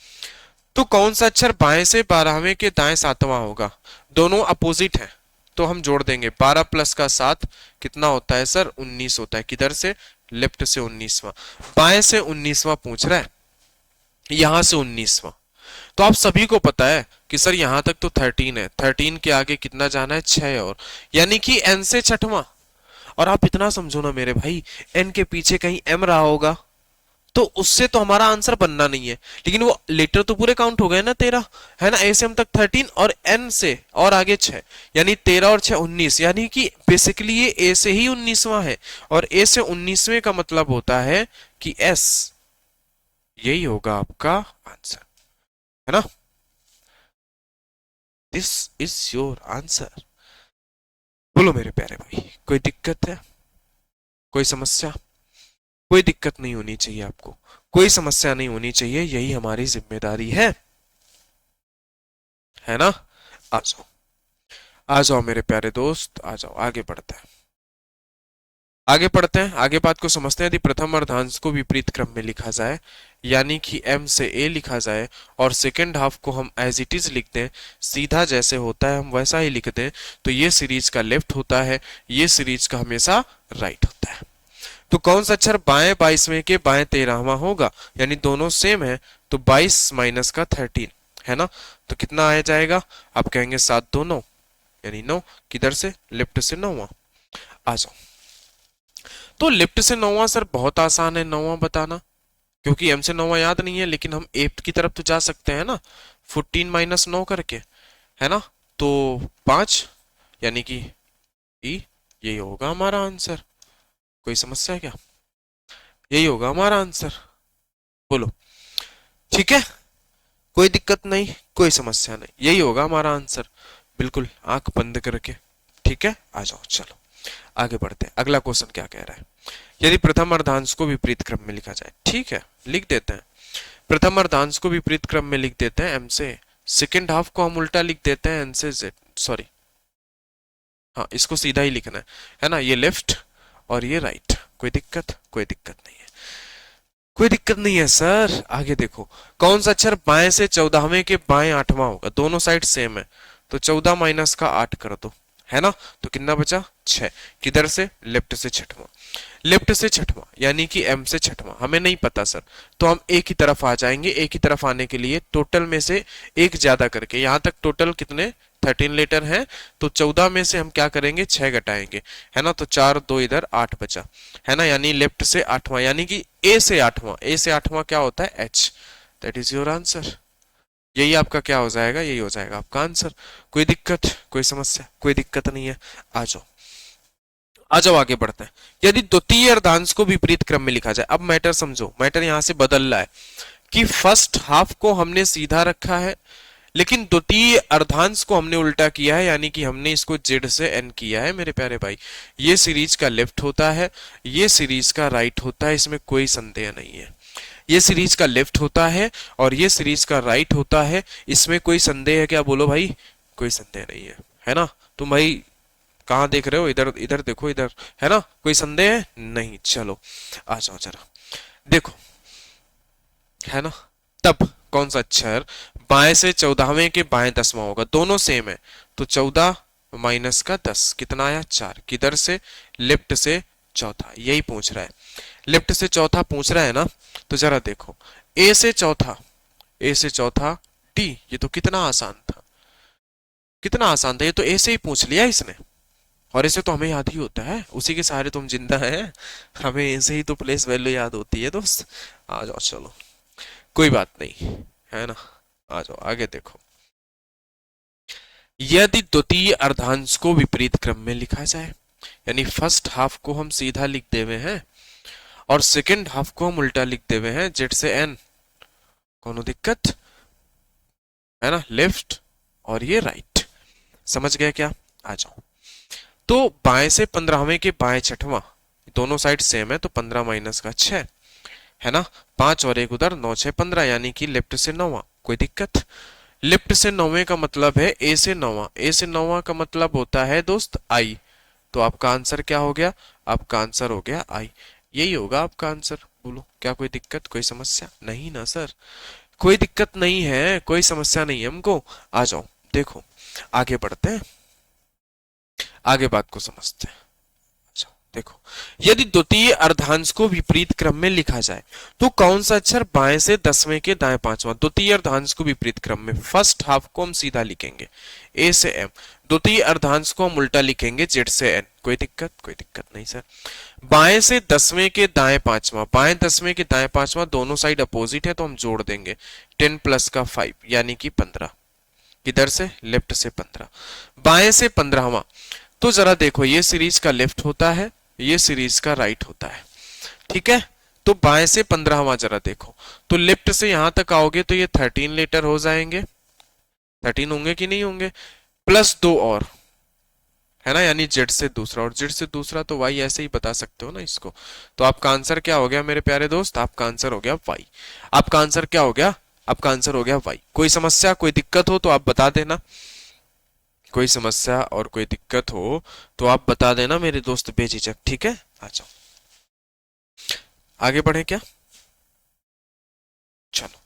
तो कौन सा अक्षर बाएं से 12वें के दाएं 7वां होगा? दोनों अपोजिट है, तो हम जोड़ देंगे। 12 प्लस का 7 कितना होता है सर? 19 होता है। किधर से? लेफ्ट से 19वां। बाएं से 19वां पूछ रहा है, यहां से 19वां। तो आप सभी को पता है कि सर यहां तक तो 13 है, 13 के आगे कितना जाना है? 6 और, यानी कि एन से 6वां। और आप इतना समझो ना मेरे भाई, एन के पीछे कहीं एम रहा होगा, तो उससे तो हमारा आंसर बनना नहीं है, लेकिन वो लेटर तो पूरे काउंट हो गए ना 13, है ना? ए से एम तक 13 और एन से और आगे 6, यानी 13 और 6 19, यानी कि बेसिकली ये ए से ही 19वां है, और ए से 19वें का मतलब होता है कि एस, यही होगा आपका आंसर, है ना? This is your answer. बोलो मेरे प्यारे भाई, कोई दिक्कत है? कोई समस्या? कोई दिक्कत नहीं होनी चाहिए आपको, कोई समस्या नहीं होनी चाहिए, यही हमारी जिम्मेदारी है ना? आ जाओ, आ जाओ मेरे प्यारे दोस्त, आ जाओ आगे बढ़ते हैं। आगे पढ़ते हैं, आगे बात को समझते हैं। यदि प्रथम अर्धांश को विपरीत क्रम में लिखा जाए, यानी कि एम से ए लिखा जाए और सेकेंड हाफ को हम एज इट इज लिख दें, सीधा जैसे होता है हम वैसा ही लिख दें, तो ये सीरीज का लेफ्ट होता है, ये सीरीज का हमेशा राइट होता है। तो कौन सा अक्षर बाएं 22वें के बाएं 13वां होगा? यानी दोनों सेम है, तो 22 माइनस का 13, है ना? तो कितना आ जाएगा? आप कहेंगे 7 2 9, यानी 9 किधर से? लेफ्ट से 9वां। आ जाओ, तो लेफ्ट से 9वां सर बहुत आसान है 9वां बताना, क्योंकि m से 9 याद नहीं है, लेकिन हम a की तरफ तो जा सकते हैं ना, 14 माइनस 9 करके, है ना। तो 5 यानी कि e, यही होगा हमारा आंसर। कोई समस्या है क्या? यही होगा हमारा आंसर, बोलो। ठीक है, कोई दिक्कत नहीं, कोई समस्या नहीं, यही होगा हमारा आंसर, बिल्कुल आंख बंद करके। ठीक है, आ जाओ, चलो आगे बढ़ते हैं। अगला क्वेश्चन क्या कह रहा है? यदि प्रथम अर्धांश को विपरीत क्रम में लिखा जाए, ठीक है, लिख देते हैं। प्रथम अर्धांश को विपरीत क्रम में लिख देते हैं m से, सेकेंड हाफ को हम उल्टा लिख देते हैं n से z, सॉरी, हाँ इसको सीधा ही लिखना है ना, ये लेफ्ट और ये राइट। कोई दिक्कत? कोई दिक्कत नहीं है, कोई दिक्कत नहीं है सर। आगे देखो, कौन सा अक्षर बाएं से 14वें के बाएं 8वां होगा? दोनों साइड सेम है, तो 14 माइनस का 8 कर दो, है ना। तो कितना बचा? 6। किधर से? लेफ्ट से छठवां। लेफ्ट से छठवां यानी कि m से छठवां हमें नहीं पता सर, तो हम a की तरफ आ जाएंगे। a की तरफ आने के लिए टोटल में से एक ज्यादा करके, यहां तक टोटल कितने 13 लेटर हैं, तो 14 में से हम क्या करेंगे? 6 घटाएंगे, है ना। तो 4 2 इधर 8 बचा, है ना। यानी लेफ्ट से 8वां, यानी कि a से 8वां, a से 8वां क्या होता है? h। That is your answer. यही आपका क्या हो जाएगा? यही हो जाएगा आपका आंसर। कोई दिक्कत? कोई समस्या? कोई दिक्कत नहीं है, आ जाओ, आ जाओ आगे बढ़ते हैं। यदि द्वितीय अर्धांश को विपरीत क्रम में लिखा जाए, अब मैटर समझो, मैटर यहां से बदल रहा है कि फर्स्ट हाफ को हमने सीधा रखा है, लेकिन द्वितीय अर्धांश को हमने उल्टा किया है, यानी कि हमने इसको जेड से एन किया है मेरे प्यारे भाई। ये सीरीज का लेफ्ट होता है, ये सीरीज का राइट होता है, इसमें कोई संदेह नहीं है। ये सीरीज का लेफ्ट होता है और ये सीरीज का राइट होता है, इसमें कोई संदेह है क्या? बोलो भाई, कोई संदेह नहीं है, है ना। तुम भाई कहाँ देख रहे हो? इधर इधर देखो, इधर, है ना। कोई संदेह है? नहीं। चलो आ जाओ जरा, देखो, है ना। तब कौन सा अक्षर बाएं से 14वें के बाएं 10वां होगा? दोनों सेम है, तो 14 माइनस का 10 कितना आया? 4। किधर से? लेफ्ट से चौथा, यही पूछ रहा है, लेफ्ट से चौथा पूछ रहा है ना। तो जरा देखो, ए से चौथा, ए से चौथा डी, ये तो कितना आसान था, कितना आसान था, ये तो ए से ही पूछ लिया इसने। और इसे तो हमें याद ही होता है, उसी के सहारे तुम जिंदा है, हमें ऐसे ही तो प्लेस वैल्यू याद होती है दोस्त। आ जाओ चलो, कोई बात नहीं, है ना। आ जाओ आगे देखो, यदि द्वितीय अर्धांश को विपरीत क्रम में लिखा जाए, यानी फर्स्ट हाफ को हम सीधा लिख देवे हैं और सेकंड हाफ को हम उल्टा लिख देवे हैं, जेड से एन, कोनो दिक्कत है ना, लेफ्ट और ये राइट। समझ गए क्या? आ जाओ, तो बाएं से 15वें के बाएं छठवां, दोनों साइड सेम है, तो 15 माइनस का 6, है ना। 5 और 1 उधर, 9 6 15, यानी कि लेफ्ट से 9वां। कोई दिक्कत? लेफ्ट से 9वें का मतलब है ए से 9वां, ए से 9वां का मतलब होता है दोस्त आई। तो आपका आंसर क्या हो गया? आपका आंसर हो गया आई, यही होगा आपका आंसर। बोलो, क्या कोई दिक्कत? कोई समस्या नहीं ना सर? कोई दिक्कत नहीं है, कोई समस्या नहीं है हमको। आ जाओ देखो, आगे बढ़ते हैं, आगे बात को समझते हैं। अच्छा देखो, यदि द्वितीय अर्धांश को विपरीत क्रम में लिखा जाए, तो कौन सा अक्षर बाएं से 10वें के दाएं 5वां? द्वितीय अर्धांश को विपरीत क्रम में फर्स्ट हाफ को हम सीधा लिखेंगे ए से एम, द्वितीय अर्धांश को हम उल्टा लिखेंगे जेड से एन। कोई दिक्कत? कोई दिक्कत नहीं सर। बाएं से 10वें के दाएं 5वां, बाएं 10वें के दाएं 5वां दोनों साइड अपोजिट है, तो हम जोड़ देंगे 10 प्लस का 5 यानी कि 15। किधर से? लेफ्ट से 15। बाएं से 15वां, तो जरा देखो, ये सीरीज का लेफ्ट होता है, ये सीरीज का राइट होता है, ठीक है। तो बाएं से 15वां जरा देखो, तो लेफ्ट से यहां तक आओगे तो ये 13 लेटर हो जाएंगे, 13 होंगे कि नहीं होंगे? प्लस 2 और, है ना, यानी जेड से दूसरा, और जेड से दूसरा तो वाई, ऐसे ही बता सकते हो ना इसको। तो आपका आंसर क्या हो गया मेरे प्यारे दोस्त? आपका आंसर हो गया वाई। आपका आंसर क्या हो गया? आपका आंसर हो गया वाई। कोई समस्या, कोई दिक्कत हो तो आप बता देना, कोई समस्या और कोई दिक्कत हो तो आप बता देना मेरे दोस्त बेझिझक, ठीक है। आ जाओ आगे बढ़े क्या? चलो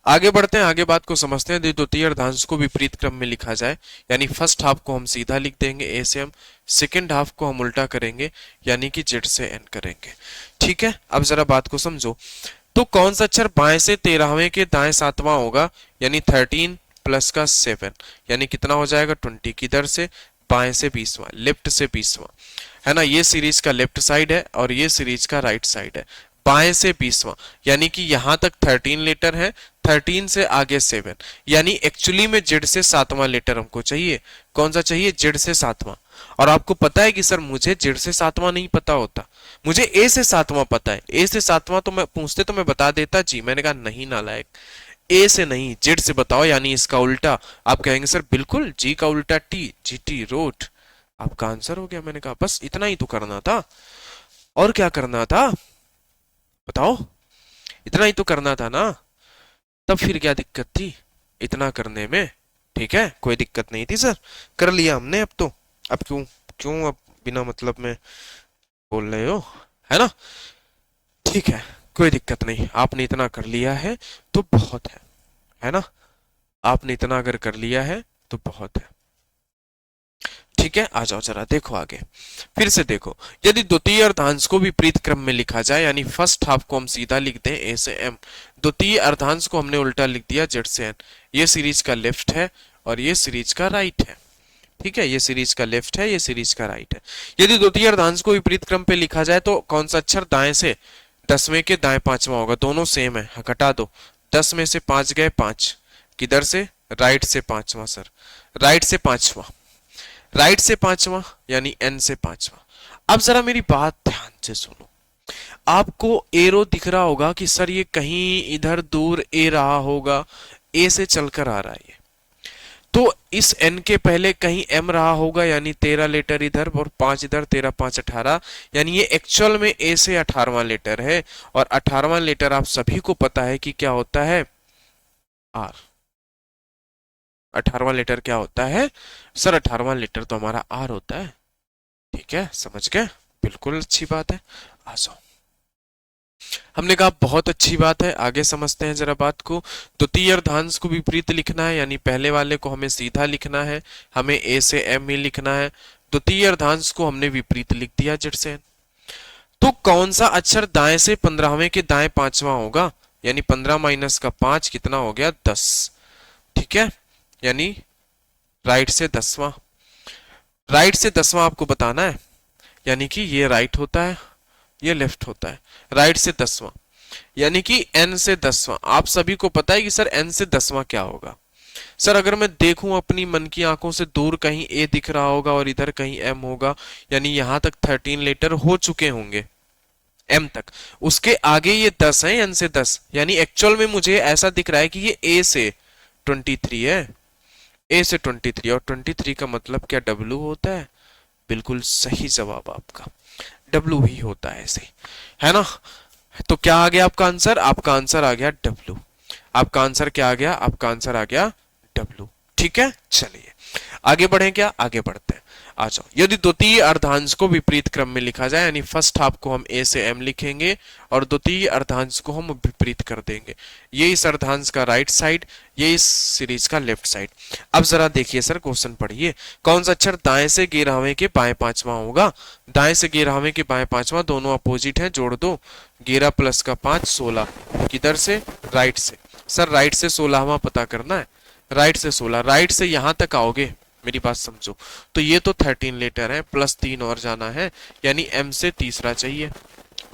आगे बढ़ते हैं, आगे बात को समझते हैं। द्वितीय अर्धांश को विपरीत क्रम में लिखा जाए, यानी फर्स्ट हाफ को हम सीधा लिख देंगे ए से एम, सेकेंड हाफ को हम उल्टा करेंगे यानी कि जेड से एन करेंगे, ठीक है। अब जरा बात को समझो, तो कौन सा अक्षर बाएं से 13वें के दाएं 7वां होगा? यानी 13 प्लस का 7, यानी कितना हो जाएगा? 20। किधर से? बाएं से 20वां, लेफ्ट से 20वां, है ना। ये सीरीज का लेफ्ट साइड है और ये सीरीज का राइट साइड है। बाएं से 20वां, यानी कि यहां तक 13 लेटर है, 13 से आगे 7, यानी एक्चुअली में जेड से 7वां लेटर हमको चाहिए। कौन सा चाहिए? जेड से 7वां। और आपको पता है कि सर मुझे जेड से 7वां नहीं पता होता, मुझे ए से 7वां पता है। ए से 7वां तो मैं पूछते तो मैं बता देता जी। मैंने कहा नहीं नालायक, ए से नहीं जेड से बताओ, यानी इसका उल्टा। आप कहेंगे सर बिल्कुल जी का उल्टा टी, जी टी रोट, आपका आंसर हो गया। मैंने कहा बस इतना ही तो करना था, और क्या करना था बताओ? इतना ही तो करना था ना, तब फिर क्या दिक्कत थी इतना करने में? ठीक है, कोई दिक्कत नहीं थी सर, कर लिया हमने। अब तो अब क्यों क्यों अब बिना मतलब में बोल रहे हो, है ना? ठीक है, कोई दिक्कत नहीं, आपने इतना कर लिया है तो बहुत है ना? आपने इतना अगर कर लिया है तो बहुत है। ठीक है, आ जाओ जरा देखो आगे, फिर से देखो। यदि द्वितीय अर्धांश को विपरीत क्रम में लिखा जाए, यानी फर्स्ट हाफ को हम सीधा लिख दें ए से एम, द्वितीय अर्धांश को हमने उल्टा लिख दिया जेड से एन। ये सीरीज का लेफ्ट है और ये सीरीज का राइट है। ठीक है, ये सीरीज का लेफ्ट है, ये सीरीज का राइट है। यदि द्वितीय अर्धांश को विपरीत क्रम पे लिखा जाए तो कौन सा अक्षर दाएं से 10वें के दाएं 5वां होगा? दोनों सेम है, हाँ, घटा दो। 10 में से 5 गए 5, किधर से? राइट से 5वां सर, राइट से 5वां, राइट से 5वां यानी एन से 5वां। अब जरा मेरी बात ध्यान से सुनो, आपको एरो दिख रहा होगा कि सर ये कहीं इधर दूर ए रहा होगा, ए से चलकर आ रहा है ये, तो इस एन के पहले कहीं एम रहा होगा, यानी 13 लेटर इधर और 5 इधर, 13 5 18, यानी ये एक्चुअल में ए से 18वां लेटर है। और 18वां लेटर आप सभी को पता है कि क्या होता है? आर। 18वां लेटर क्या होता है सर? 18वां लेटर तो हमारा आर होता है। ठीक है, समझ गए? बिल्कुल अच्छी बात है, आ जाओ। हमने कहा बहुत अच्छी बात है, आगे समझते हैं जरा बात को। द्वितीय अर्धांश को विपरीत लिखना है, यानी पहले वाले को हमें सीधा लिखना है, हमें ए से एम ही लिखना है। द्वितीय अर्धांश को हमने विपरीत लिख दिया जेड से एन। तो कौन सा अक्षर दाएं से 15वें के दाएं 5वां होगा? यानी 15 माइनस का 5 कितना हो गया? 10। ठीक है, यानी राइट से 10वां, राइट से 10वां आपको बताना है, यानी कि ये राइट होता है, ये लेफ्ट होता है। राइट से 10वां यानी कि एन से 10वां। आप सभी को पता है कि सर एन से 10वां क्या होगा? सर अगर मैं देखूं अपनी मन की आंखों से दूर, कहीं ए दिख रहा होगा और इधर कहीं एम होगा, यानी यहां तक 13 लेटर हो चुके होंगे एम तक, उसके आगे ये 10 है, एन से 10, यानी एक्चुअल में मुझे ऐसा दिख रहा है कि ये ए से 23 है, ए से 23, और 23 का मतलब क्या? डब्ल्यू होता है। बिल्कुल सही जवाब आपका, डब्ल्यू ही होता है ऐसे, है ना? तो क्या आ गया आपका आंसर? आपका आंसर आ गया डब्ल्यू। आपका आंसर क्या आ गया? आपका आंसर आ गया डब्ल्यू। ठीक है, चलिए आगे बढ़े क्या? आगे बढ़ते हैं, आ जाओ। यदि द्वितीय अर्धांश को विपरीत क्रम में लिखा जाए, यानी फर्स्ट हाफ को हम ए से एम लिखेंगे और द्वितीय अर्धांश को हम विपरीत कर देंगे। ये इस अर्धांश का राइट साइड, ये इस सीरीज का लेफ्ट साइड। अब जरा देखिए सर, क्वेश्चन पढ़िए। कौन सा अक्षर दाएं से 11वें के बाएं 5वां होगा? दाएं से 11वें के बाएं 5वां, दोनों अपोजिट हैं, जोड़ दो। 11 प्लस का 5 16, किधर से? राइट से। सर राइट से 16वां पता करना है, राइट से 16, राइट से यहां तक आओगे, मेरी बात समझो, तो ये तो 13 लेटर है, प्लस 3 और जाना है, यानी एम से तीसरा चाहिए।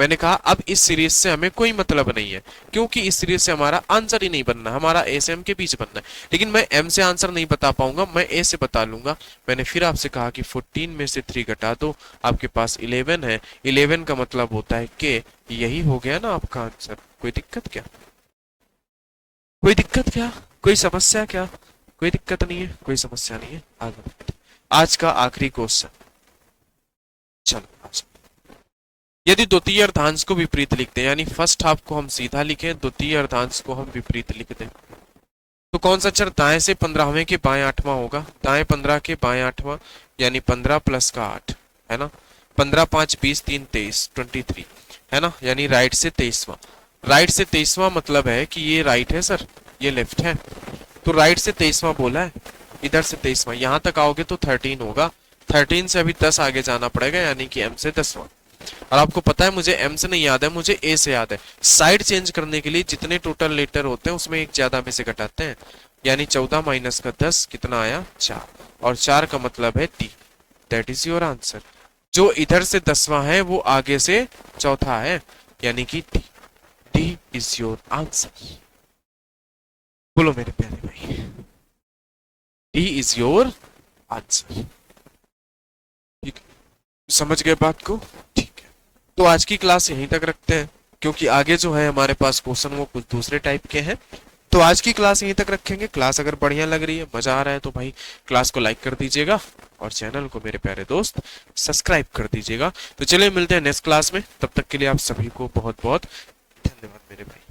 मैंने कहा अब इस सीरीज से हमें कोई मतलब नहीं है, क्योंकि इस सीरीज से हमारा आंसर ही नहीं बनना, हमारा ए से एम के बीच बनना है। लेकिन मैं एम से आंसर नहीं बता पाऊंगा, मैं ए से बता लूंगा। मैंने फिर आपसे कहा कि 14 में से 3 घटा दो, आपके पास 11 है। 11 का मतलब होता है के, यही हो गया ना आपका आंसर। कोई दिक्कत क्या? कोई दिक्कत क्या? कोई समस्या क्या? कोई दिक्कत नहीं है, कोई समस्या नहीं है, आगे बढ़ते। आज का आखिरी क्वेश्चन, चलो आज। यदि द्वितीय अर्धांश को विपरीत लिखते हैं, यानी फर्स्ट हाफ को हम सीधा लिखें, द्वितीय अर्धांश को हम विपरीत लिख दें, तो कौन सा अक्षर दाएं से 15वें के बाएं 8वां होगा? दाएं 15 के बाएं 8वां, यानी 15 प्लस का 8, है ना? 15 5 20 3 23, 23, है ना? यानी राइट से 23वां। राइट से 23वां मतलब है कि ये राइट है सर, ये लेफ्ट है, तो राइट से 23वां बोला है, इधर से 23वां, यहां तक आओगे तो 13 होगा। 13 से अभी 10 आगे जाना पड़ेगा, यानी कि एम से 10वां। और आपको पता है मुझे एम से नहीं याद है, मुझे ए से याद है। साइड चेंज करने के लिए जितने टोटल लेटर होते हैं उसमें एक ज्यादा में से घटाते हैं, यानी 14 माइनस का 10 कितना आया? 4, और 4 का मतलब है T. That is your answer. जो इधर से 10वां है वो आगे से चौथा है, यानी कि D. D is your answer. बोलो मेरे प्यारे भाई, डी इज योर आंसर। ठीक है, समझ गए बात को? ठीक है, तो आज की क्लास यहीं तक रखते हैं, क्योंकि आगे जो है हमारे पास क्वेश्चन वो कुछ दूसरे टाइप के हैं। तो आज की क्लास यहीं तक रखेंगे। क्लास अगर बढ़िया लग रही है, मजा आ रहा है, तो भाई क्लास को लाइक कर दीजिएगा और चैनल को मेरे प्यारे दोस्त सब्सक्राइब कर दीजिएगा। तो चलिए मिलते हैं नेक्स्ट क्लास में, तब तक के लिए आप सभी को बहुत बहुत धन्यवाद मेरे भाई।